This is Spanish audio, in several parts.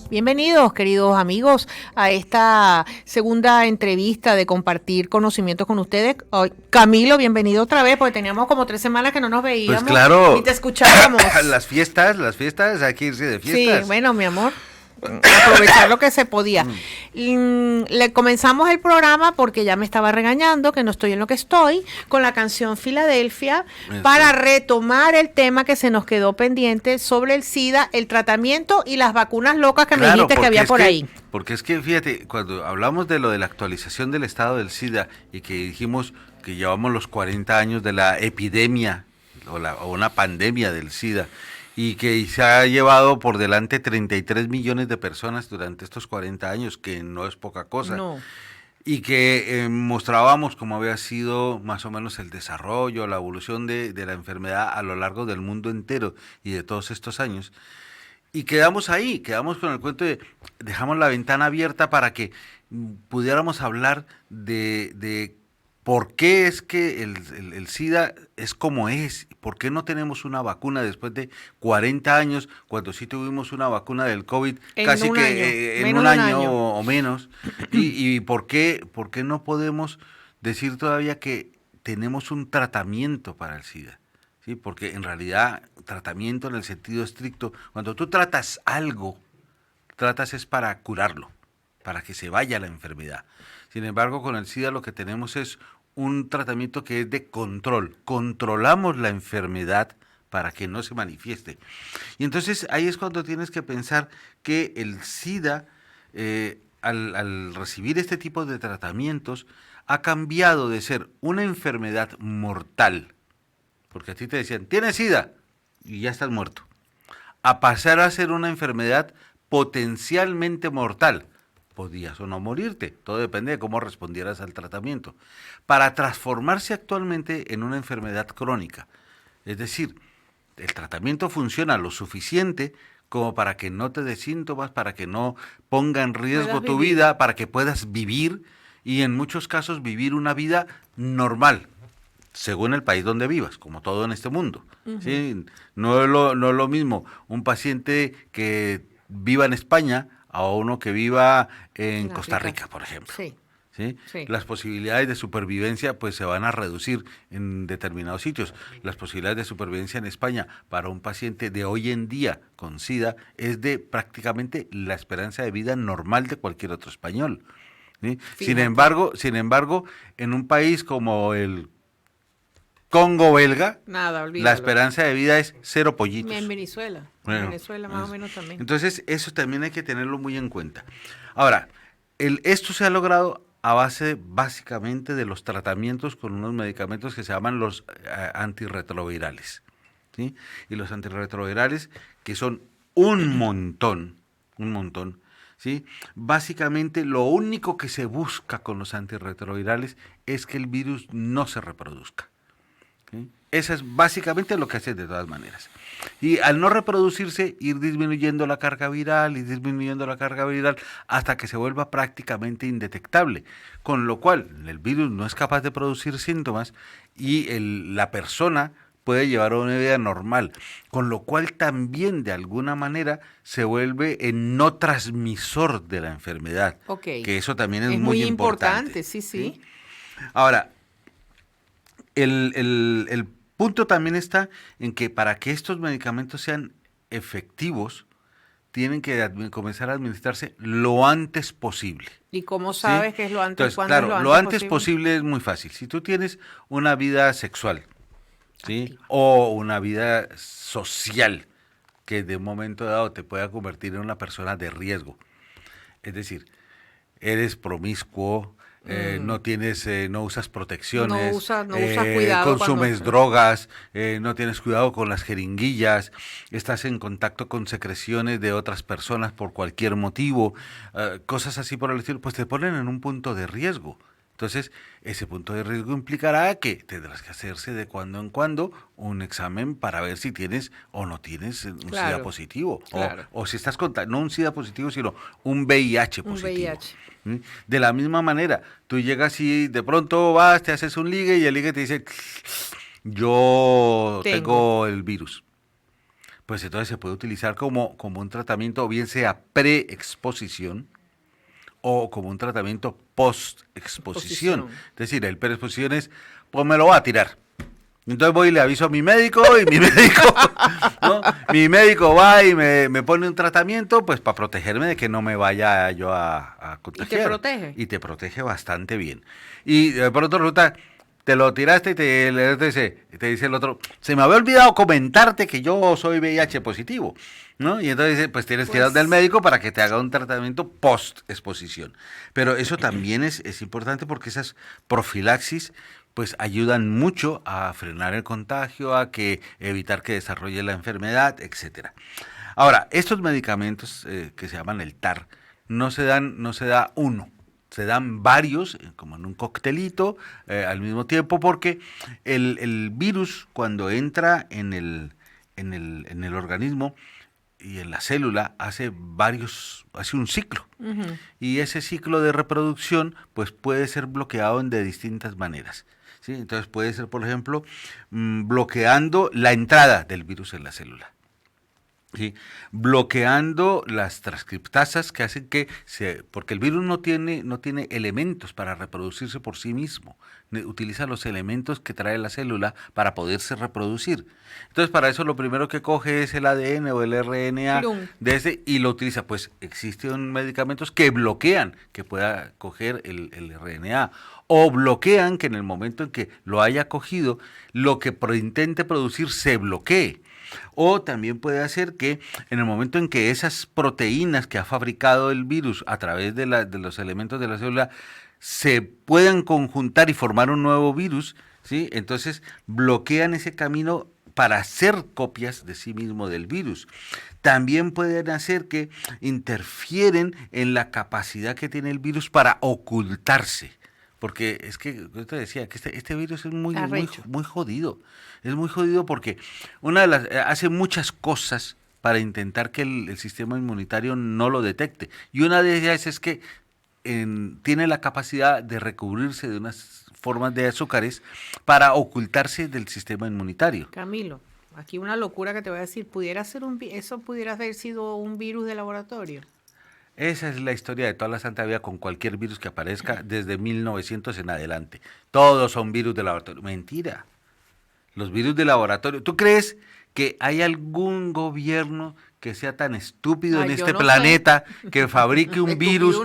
Bienvenidos, queridos amigos, a esta segunda entrevista de compartir conocimientos con ustedes. Camilo, bienvenido otra vez, porque teníamos como 3 semanas que no nos Pues veíamos claro, ni te escuchábamos. las fiestas, hay que irse de fiestas. Sí, bueno, mi amor, aprovechar lo que se podía. Le comenzamos el programa porque ya me estaba regañando que no estoy en lo que estoy, con la canción Filadelfia, para retomar el tema que se nos quedó pendiente sobre el SIDA, el tratamiento y las vacunas locas que me dijiste que había por ahí. Porque es que, fíjate, cuando hablamos de lo de la actualización del estado del SIDA y que dijimos que llevamos los 40 años de la epidemia o una pandemia del SIDA, y que se ha llevado por delante 33 millones de personas durante estos 40 años, que no es poca cosa. No. Y que mostrábamos cómo había sido más o menos el desarrollo, la evolución de la enfermedad a lo largo del mundo entero y de todos estos años. Y quedamos ahí, quedamos con el cuento de, dejamos la ventana abierta para que pudiéramos hablar de por qué es que el SIDA es como es, por qué no tenemos una vacuna después de 40 años, cuando sí tuvimos una vacuna del COVID casi que en un año o menos, y por qué no podemos decir todavía que tenemos un tratamiento para el SIDA. Sí, porque en realidad tratamiento en el sentido estricto, cuando tú tratas algo, tratas es para curarlo, para que se vaya la enfermedad. Sin embargo, con el SIDA lo que tenemos es un tratamiento que es de control. Controlamos la enfermedad para que no se manifieste. Y entonces ahí es cuando tienes que pensar que el SIDA, al recibir este tipo de tratamientos, ha cambiado de ser una enfermedad mortal, porque a ti te decían, tienes SIDA y ya estás muerto, a pasar a ser una enfermedad potencialmente mortal. Podías o no morirte, todo depende de cómo respondieras al tratamiento, para transformarse actualmente en una enfermedad crónica. Es decir, el tratamiento funciona lo suficiente como para que no te dé síntomas, para que no ponga en riesgo tu vida, para que puedas vivir y en muchos casos vivir una vida normal, según el país donde vivas, como todo en este mundo. ¿Sí? No es lo mismo un paciente que viva en España a uno que viva en Costa Rica, por ejemplo. Sí. ¿Sí? Sí. Las posibilidades de supervivencia pues se van a reducir en determinados sitios. Las posibilidades de supervivencia en España para un paciente de hoy en día con SIDA es de prácticamente la esperanza de vida normal de cualquier otro español. ¿Sí? Sin embargo, en un país como el Congo belga, la esperanza de vida es 0 pollitos. En Venezuela, más o menos también. Entonces, eso también hay que tenerlo muy en cuenta. Ahora, esto se ha logrado a base básicamente de los tratamientos con unos medicamentos que se llaman los antirretrovirales. ¿Sí? Y los antirretrovirales, que son un montón, ¿sí? Básicamente lo único que se busca con los antirretrovirales es que el virus no se reproduzca. ¿Sí? Eso es básicamente lo que hace de todas maneras. Y al no reproducirse, ir disminuyendo la carga viral hasta que se vuelva prácticamente indetectable. Con lo cual, el virus no es capaz de producir síntomas y la persona puede llevar una vida normal. Con lo cual también, de alguna manera, se vuelve el no transmisor de la enfermedad. Okay. Que eso también es muy importante. Sí. Ahora, el punto también está en que para que estos medicamentos sean efectivos, tienen que comenzar a administrarse lo antes posible. ¿Y cómo sabes que es lo antes? Entonces, claro, lo antes posible es muy fácil. Si tú tienes una vida sexual, ¿sí? O una vida social que de un momento dado te pueda convertir en una persona de riesgo, es decir, eres promiscuo, no usas protecciones, no usas cuidado, consumes drogas, no tienes cuidado con las jeringuillas, estás en contacto con secreciones de otras personas por cualquier motivo, cosas así por el estilo, pues te ponen en un punto de riesgo. Entonces, ese punto de riesgo implicará que tendrás que hacerse de cuando en cuando un examen para ver si tienes o no tienes un SIDA positivo. Claro. O si estás no un SIDA positivo, sino un VIH positivo. De la misma manera, tú llegas y de pronto vas, te haces un ligue y el ligue te dice, yo tengo el virus. pues entonces se puede utilizar como un tratamiento, o bien sea pre-exposición o como un tratamiento post-exposición. Exposición. Es decir, el pre-exposición es, pues me lo voy a tirar. Entonces voy y le aviso a mi médico y mi médico, ¿no? Mi médico va y me pone un tratamiento pues para protegerme de que no me vaya yo a contagiar. ¿Y te protege? Y te protege bastante bien. Y de pronto resulta, te lo tiraste y te dice el otro, se me había olvidado comentarte que yo soy VIH positivo, ¿no? Y entonces dice, pues tienes que ir al médico para que te haga un tratamiento post-exposición. Pero eso también es importante porque esas profilaxis pues ayudan mucho a frenar el contagio, a que evitar que desarrolle la enfermedad, etcétera. Ahora, estos medicamentos que se llaman el TAR, no se da uno, se dan varios, como en un coctelito, al mismo tiempo, porque el virus cuando entra en el organismo y en la célula hace un ciclo. Ujú. Y ese ciclo de reproducción pues puede ser bloqueado de distintas maneras. ¿Sí? Entonces puede ser, por ejemplo, bloqueando la entrada del virus en la célula. ¿Sí? Bloqueando las transcriptasas que hacen porque el virus no tiene elementos para reproducirse por sí mismo, utiliza los elementos que trae la célula para poderse reproducir. Entonces para eso lo primero que coge es el ADN o el RNA Plum. de ese y lo utiliza. Pues existen medicamentos que bloquean que pueda coger el RNA o bloquean que en el momento en que lo haya cogido, lo que intente producir se bloquee. O también puede hacer que en el momento en que esas proteínas que ha fabricado el virus a través de los elementos de la célula se puedan conjuntar y formar un nuevo virus, ¿sí? Entonces bloquean ese camino para hacer copias de sí mismo del virus. También pueden hacer que interfieren en la capacidad que tiene el virus para ocultarse. Porque es que, yo te decía, que este virus es muy jodido. Es muy jodido porque hace muchas cosas para intentar que el sistema inmunitario no lo detecte. Y una de ellas es que tiene la capacidad de recubrirse de unas formas de azúcares para ocultarse del sistema inmunitario. Camilo, aquí una locura que te voy a decir, eso pudiera haber sido un virus de laboratorio. Esa es la historia de toda la santa vida con cualquier virus que aparezca desde 1900 en adelante. Todos son virus de laboratorio. Mentira. Los virus de laboratorio. ¿Tú crees que hay algún gobierno que sea tan estúpido en este planeta que fabrique un virus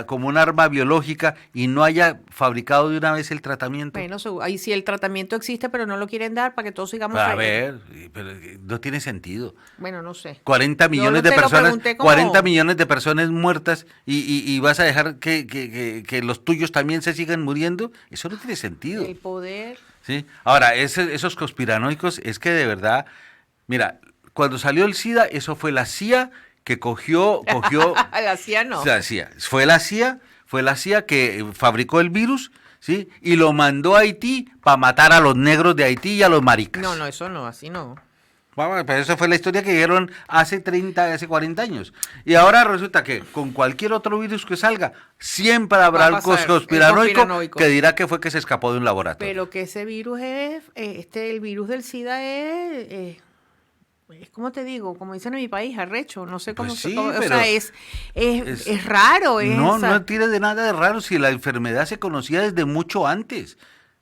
como un arma biológica y no haya fabricado de una vez el tratamiento? Bueno, ahí sí el tratamiento existe, pero no lo quieren dar para que todos sigamos. A ver, pero no tiene sentido. Bueno, no sé. 40 millones de personas, 40 millones de personas muertas y vas a dejar que los tuyos también se sigan muriendo. Eso no tiene sentido. El poder. ¿Sí? Ahora, esos conspiranoicos es que de verdad, mira, cuando salió el SIDA, eso fue la CIA que cogió La CIA no. La CIA. Fue la CIA que fabricó el virus, ¿sí? Y lo mandó a Haití para matar a los negros de Haití y a los maricas. No, eso no, así no. Bueno, pero esa fue la historia que dieron hace 40 años. Y ahora resulta que con cualquier otro virus que salga, siempre habrá el conspiranoico que dirá que fue que se escapó de un laboratorio. Pero que ese virus el virus del SIDA es como te digo, como dicen en mi país, arrecho, no sé cómo pues sí, o sea, es raro. No tiene de nada de raro si la enfermedad se conocía desde mucho antes.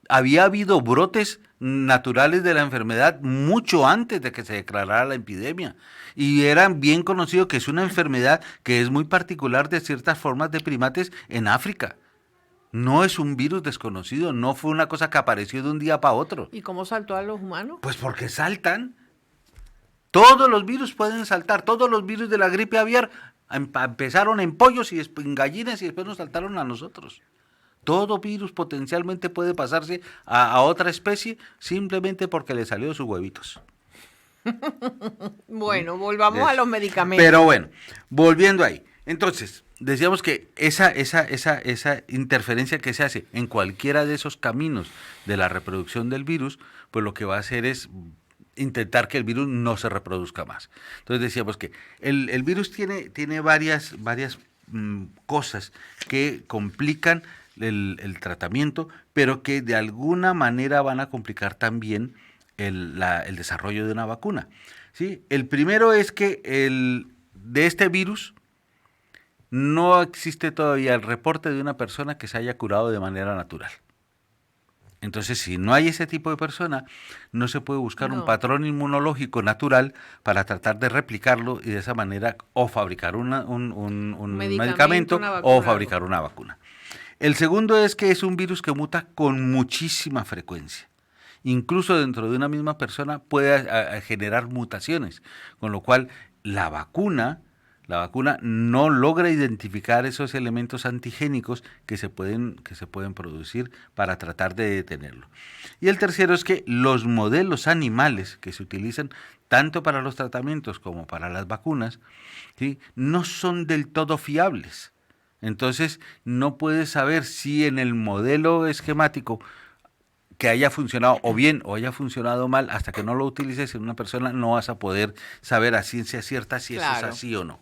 Había habido brotes naturales de la enfermedad mucho antes de que se declarara la epidemia. Y eran bien conocido que es una enfermedad que es muy particular de ciertas formas de primates en África. No es un virus desconocido, no fue una cosa que apareció de un día para otro. ¿Y cómo saltó a los humanos? Pues porque saltan. Todos los virus pueden saltar, todos los virus de la gripe aviar empezaron en pollos y en gallinas y después nos saltaron a nosotros. Todo virus potencialmente puede pasarse a otra especie simplemente porque le salió de sus huevitos. Bueno, volvamos a los medicamentos. Pero bueno, volviendo ahí. Entonces, decíamos que esa interferencia que se hace en cualquiera de esos caminos de la reproducción del virus, pues lo que va a hacer es intentar que el virus no se reproduzca más. Entonces decíamos que el virus tiene varias cosas que complican el tratamiento, pero que de alguna manera van a complicar también el desarrollo de una vacuna. ¿Sí? El primero es que de este virus no existe todavía el reporte de una persona que se haya curado de manera natural. Entonces, si no hay ese tipo de persona, no se puede buscar un patrón inmunológico natural para tratar de replicarlo y de esa manera o fabricar un medicamento o fabricar una vacuna. El segundo es que es un virus que muta con muchísima frecuencia. Incluso dentro de una misma persona puede generar mutaciones, con lo cual la vacuna no logra identificar esos elementos antigénicos que se pueden producir para tratar de detenerlo. Y el tercero es que los modelos animales que se utilizan tanto para los tratamientos como para las vacunas, ¿sí?, no son del todo fiables. Entonces no puedes saber si en el modelo esquemático que haya funcionado o bien o haya funcionado mal, hasta que no lo utilices en una persona no vas a poder saber a ciencia cierta si eso es así o no.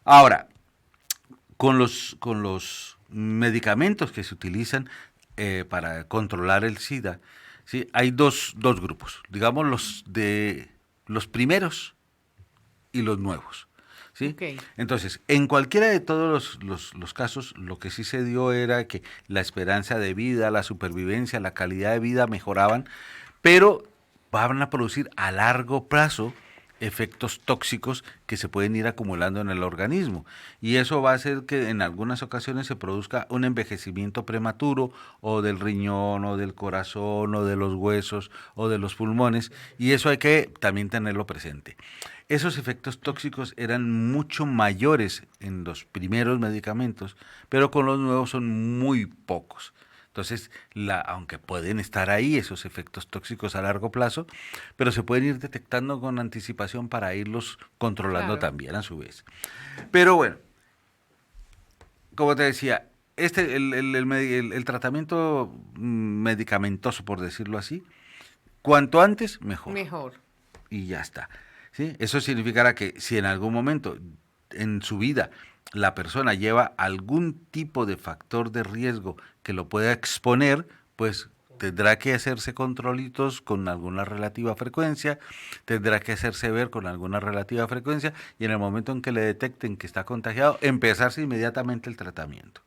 Ahora, con los medicamentos que se utilizan para controlar el SIDA, ¿sí?, hay dos grupos, digamos los primeros y los nuevos. ¿Sí? Okay. Entonces, en cualquiera de todos los casos, lo que sí se dio era que la esperanza de vida, la supervivencia, la calidad de vida mejoraban, pero van a producir a largo plazo efectos tóxicos que se pueden ir acumulando en el organismo, y eso va a hacer que en algunas ocasiones se produzca un envejecimiento prematuro o del riñón o del corazón o de los huesos o de los pulmones, y eso hay que también tenerlo presente. Esos efectos tóxicos eran mucho mayores en los primeros medicamentos, pero con los nuevos son muy pocos. Entonces, aunque pueden estar ahí esos efectos tóxicos a largo plazo, pero se pueden ir detectando con anticipación para irlos controlando también a su vez. Pero bueno, como te decía, el tratamiento medicamentoso, por decirlo así, cuanto antes, mejor. Mejor. Y ya está. ¿Sí? Eso significará que si en algún momento en su vida la persona lleva algún tipo de factor de riesgo que lo pueda exponer, pues tendrá que hacerse controlitos con alguna relativa frecuencia, tendrá que hacerse ver con alguna relativa frecuencia, y en el momento en que le detecten que está contagiado, empezarse inmediatamente el tratamiento.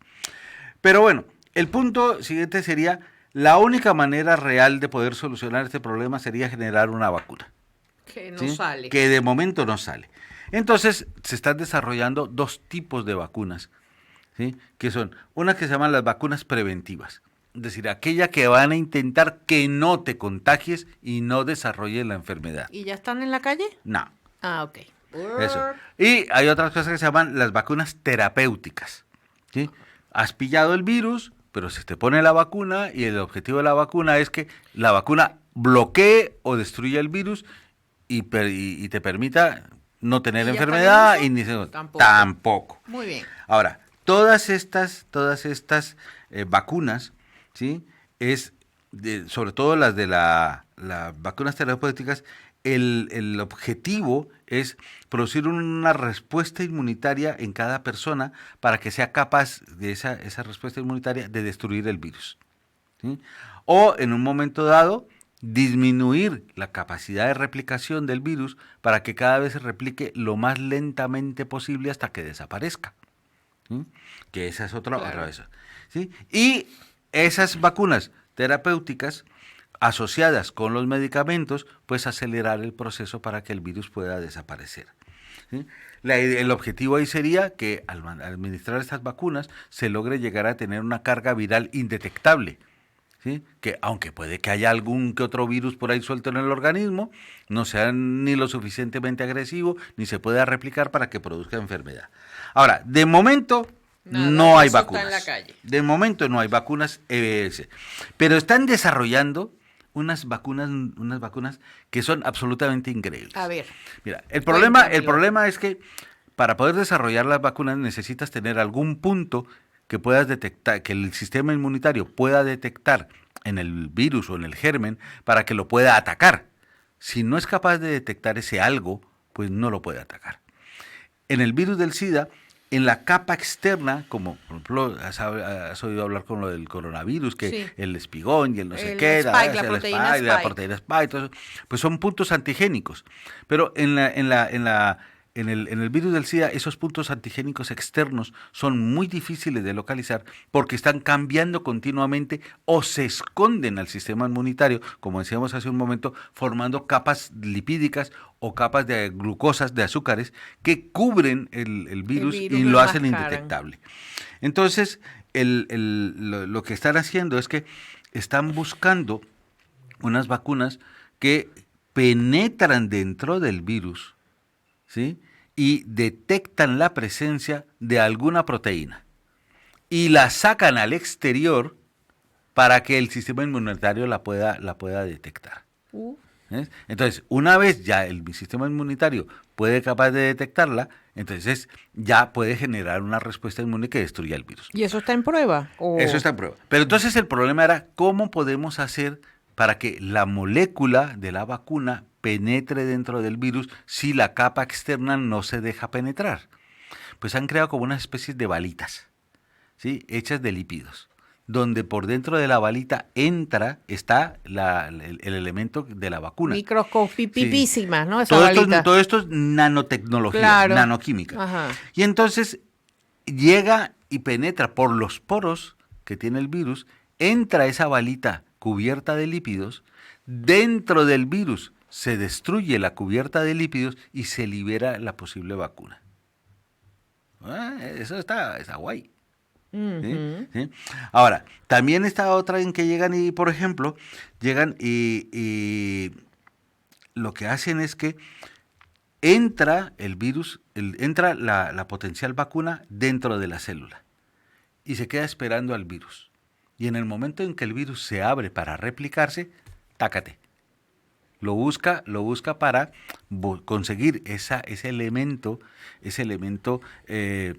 Pero bueno, el punto siguiente sería, la única manera real de poder solucionar este problema sería generar una vacuna. Que no sale. Que de momento no sale. Entonces, se están desarrollando dos tipos de vacunas, ¿sí?, que son unas que se llaman las vacunas preventivas, es decir, aquella que van a intentar que no te contagies y no desarrolles la enfermedad. ¿Y ya están en la calle? No. Ah, ok. Eso. Y hay otras cosas que se llaman las vacunas terapéuticas, ¿sí? Has pillado el virus, pero se te pone la vacuna, y el objetivo de la vacuna es que la vacuna bloquee o destruya el virus y te permita no tener enfermedad y ni tampoco. Muy bien. Ahora, todas estas vacunas, ¿sí?, sobre todo las de las vacunas terapéuticas, el objetivo es producir una respuesta inmunitaria en cada persona para que sea capaz de esa respuesta inmunitaria de destruir el virus, ¿sí? O en un momento dado, disminuir la capacidad de replicación del virus para que cada vez se replique lo más lentamente posible hasta que desaparezca. ¿Sí? Que esa es otra vez. ¿Sí? Y esas vacunas terapéuticas asociadas con los medicamentos, pues acelerar el proceso para que el virus pueda desaparecer. ¿Sí? El objetivo ahí sería que al administrar estas vacunas se logre llegar a tener una carga viral indetectable. ¿Sí? Que aunque puede que haya algún que otro virus por ahí suelto en el organismo, no sea ni lo suficientemente agresivo, ni se pueda replicar para que produzca enfermedad. Ahora, de momento no hay vacunas. En la calle. De momento no hay vacunas EBS, pero están desarrollando unas vacunas que son absolutamente increíbles. A ver. Mira, el problema es que para poder desarrollar las vacunas necesitas tener algún punto que puedas detectar, que el sistema inmunitario pueda detectar en el virus o en el germen para que lo pueda atacar. Si no es capaz de detectar ese algo, pues no lo puede atacar. En el virus del SIDA, en la capa externa, como por ejemplo, has oído hablar con lo del coronavirus, que Sí. el espigón y el no sé El qué, spike, la el proteína spike, la spike. proteína spike, todo eso, pues son puntos antigénicos. Pero en el virus del SIDA, esos puntos antigénicos externos son muy difíciles de localizar porque están cambiando continuamente o se esconden al sistema inmunitario, como decíamos hace un momento, formando capas lipídicas o capas de glucosas, de azúcares, que cubren el virus y virus lo lo hacen enmascaran. indetectable. Entonces, lo que están haciendo es que están buscando unas vacunas que penetran dentro del virus, ¿sí? Y detectan la presencia de alguna proteína y la sacan al exterior para que el sistema inmunitario la pueda detectar. ¿Ves? Entonces, una vez ya el sistema inmunitario puede capaz de detectarla, entonces ya puede generar una respuesta inmune que destruya el virus. ¿Y eso está en prueba? Eso está en prueba. Pero entonces el problema era cómo podemos hacer para que la molécula de la vacuna penetre dentro del virus si la capa externa no se deja penetrar. Pues han creado como unas especies de balitas, ¿sí? Hechas de lípidos, donde por dentro de la balita está el elemento de la vacuna. Microscopipísimas, ¿no? Esa balita. Todo esto es nanotecnología, Claro. nanoquímica. Ajá. Y entonces llega y penetra por los poros que tiene el virus, entra esa balita cubierta de lípidos, dentro del virus se destruye la cubierta de lípidos y se libera la posible vacuna. Eso está guay. ¿Sí? ¿Sí? Ahora, también está otra en que llegan y, por ejemplo, llegan y lo que hacen es que entra el virus, entra la potencial vacuna dentro de la célula y se queda esperando al virus. Y en el momento en que el virus se abre para replicarse, tácate. Lo busca para conseguir ese elemento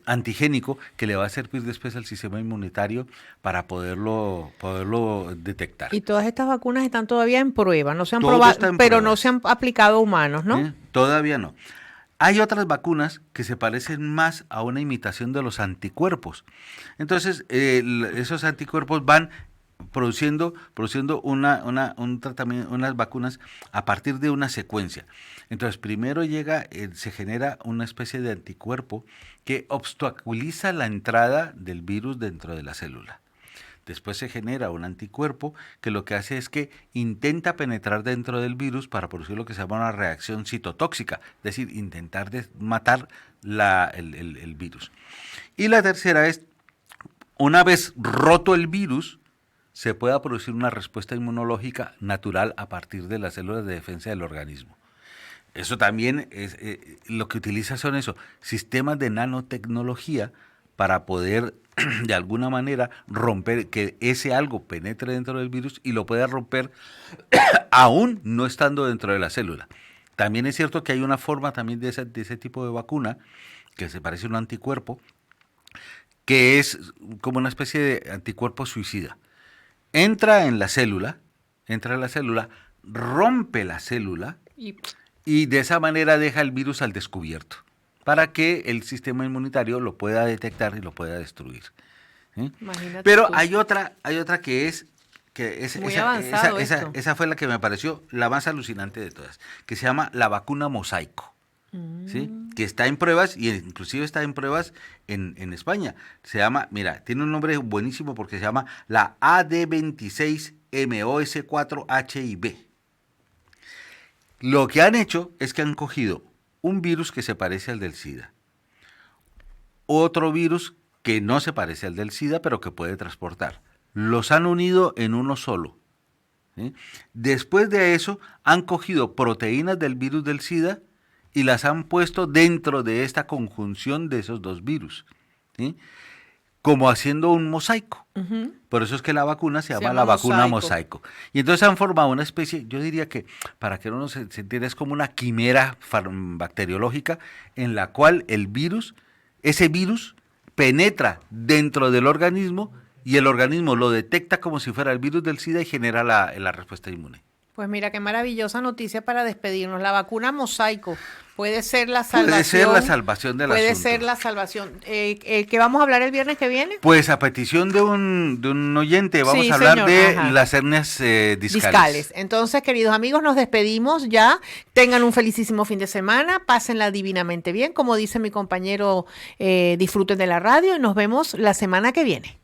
antigénico que le va a servir después al sistema inmunitario para poderlo detectar. Y todas estas vacunas están todavía en prueba, no se han Todo probado, está en pero pruebas. no se han aplicado a humanos, ¿no? Todavía no. Hay otras vacunas que se parecen más a una imitación de los anticuerpos. Entonces, esos anticuerpos van produciendo un tratamiento, unas vacunas a partir de una secuencia. Entonces, primero se genera una especie de anticuerpo que obstaculiza la entrada del virus dentro de la célula. Después se genera un anticuerpo que lo que hace es que intenta penetrar dentro del virus para producir lo que se llama una reacción citotóxica, es decir, intentar matar el virus. Y la tercera es, una vez roto el virus, se pueda producir una respuesta inmunológica natural a partir de las células de defensa del organismo. Eso también es lo que utiliza son sistemas de nanotecnología para poder de alguna manera romper, que ese algo penetre dentro del virus y lo pueda romper aún no estando dentro de la célula. También es cierto que hay una forma también de ese tipo de vacuna que se parece a un anticuerpo, que es como una especie de anticuerpo suicida. Entra en la célula, rompe la célula y de esa manera deja el virus al descubierto para que el sistema inmunitario lo pueda detectar y lo pueda destruir. Pero tú. hay otra que es muy avanzado esa fue la que me pareció la más alucinante de todas, que se llama la vacuna mosaico. ¿Sí? Que está en pruebas y inclusive está en pruebas en España. Se llama, mira, tiene un nombre buenísimo porque se llama la AD26MOS4HIV. Lo que han hecho es que han cogido un virus que se parece al del SIDA, otro virus que no se parece al del SIDA pero que puede transportar. Los han unido en uno solo. ¿Sí? Después de eso han cogido proteínas del virus del SIDA y las han puesto dentro de esta conjunción de esos dos virus, ¿sí? Como haciendo un mosaico. Por eso es que la vacuna se llama la vacuna mosaico. Y entonces han formado una especie, yo diría que, para que uno se entienda, es como una quimera bacteriológica en la cual ese virus penetra dentro del organismo y el organismo lo detecta como si fuera el virus del SIDA y genera la respuesta inmune. Pues mira, qué maravillosa noticia para despedirnos. La vacuna mosaico puede ser la salvación. Puede ser la salvación del asunto. Puede ser la salvación. ¿Qué vamos a hablar el viernes que viene? Pues a petición de un oyente vamos Sí, a hablar señor, de ajá. las hernias discales. Entonces, queridos amigos, nos despedimos ya. Tengan un felicísimo fin de semana. Pásenla divinamente bien. Como dice mi compañero, disfruten de la radio y nos vemos la semana que viene.